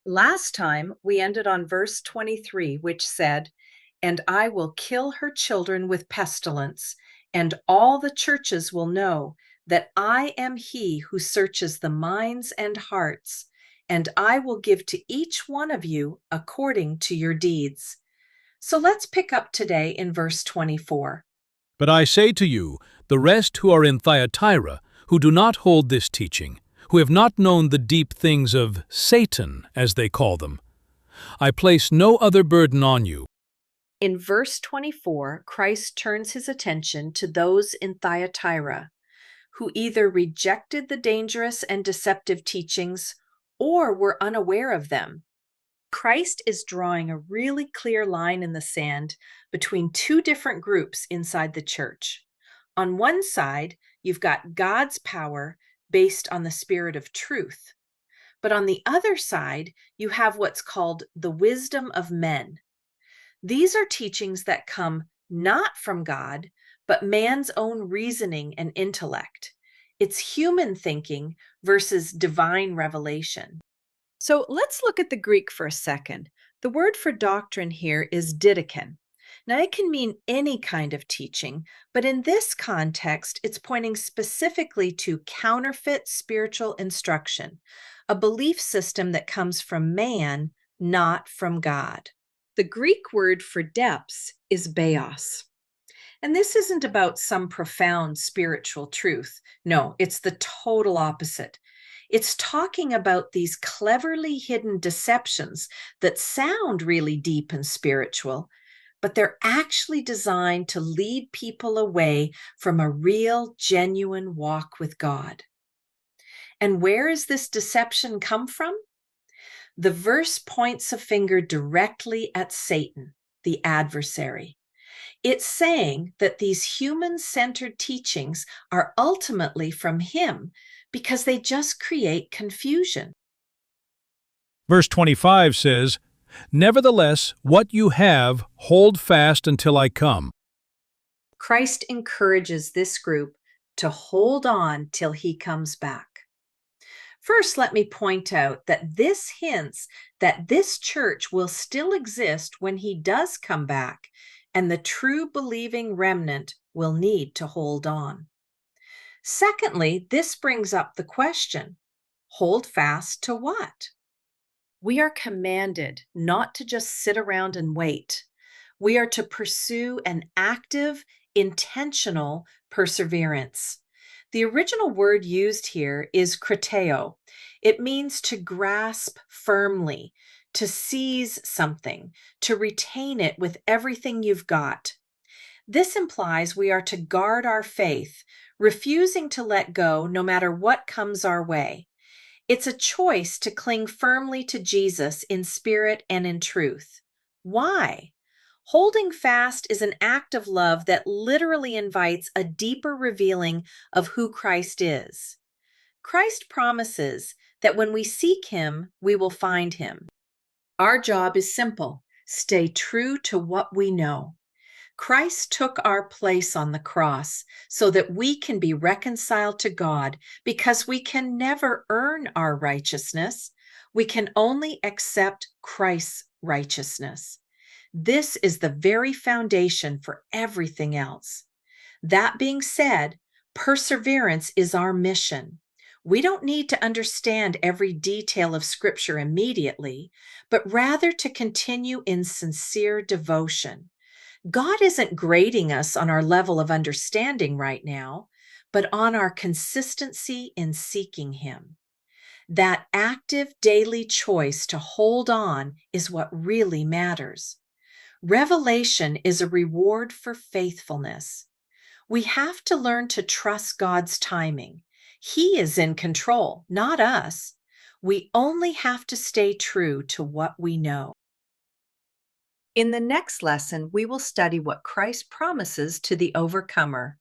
Last time we ended on verse 23, which said, "And I will kill her children with pestilence, and all the churches will know that I am he who searches the minds and hearts, and I will give to each one of you according to your deeds." So let's pick up today in verse 24. But I say to you, the rest who are in Thyatira, who do not hold this teaching, who have not known the deep things of Satan, as they call them, I place no other burden on you. In verse 24, Christ turns his attention to those in Thyatira who either rejected the dangerous and deceptive teachings or were unaware of them. Christ is drawing a really clear line in the sand between two different groups inside the church. On one side, you've got God's power based on the spirit of truth. But on the other side, you have what's called the wisdom of men. These are teachings that come not from God, but man's own reasoning and intellect. It's human thinking versus divine revelation. So let's look at the Greek for a second. The word for doctrine here is didache. Now, it can mean any kind of teaching, but in this context, it's pointing specifically to counterfeit spiritual instruction, a belief system that comes from man, not from God. The Greek word for depths is bios. And this isn't about some profound spiritual truth. No, it's the total opposite. It's talking about these cleverly hidden deceptions that sound really deep and spiritual, but they're actually designed to lead people away from a real, genuine walk with God. And where is this deception come from? The verse points a finger directly at Satan, the adversary. It's saying that these human-centered teachings are ultimately from him because they just create confusion. Verse 25 says, Nevertheless, what you have, hold fast until I come. Christ encourages this group to hold on till he comes back. First, let me point out that this hints that this church will still exist when he does come back, and the true believing remnant will need to hold on. Secondly, this brings up the question, hold fast to what? We are commanded not to just sit around and wait. We are to pursue an active, intentional perseverance. The original word used here is krateo. It means to grasp firmly, to seize something, to retain it with everything you've got. This implies we are to guard our faith, refusing to let go no matter what comes our way. It's a choice to cling firmly to Jesus in spirit and in truth. Why? Holding fast is an act of love that literally invites a deeper revealing of who Christ is. Christ promises that when we seek him, we will find him. Our job is simple: stay true to what we know. Christ took our place on the cross so that we can be reconciled to God because we can never earn our righteousness. We can only accept Christ's righteousness. This is the very foundation for everything else. That being said, perseverance is our mission. We don't need to understand every detail of Scripture immediately, but rather to continue in sincere devotion. God isn't grading us on our level of understanding right now, but on our consistency in seeking him. That active daily choice to hold on is what really matters. Revelation is a reward for faithfulness. We have to learn to trust God's timing. He is in control, not us. We only have to stay true to what we know. In the next lesson, we will study what Christ promises to the overcomer.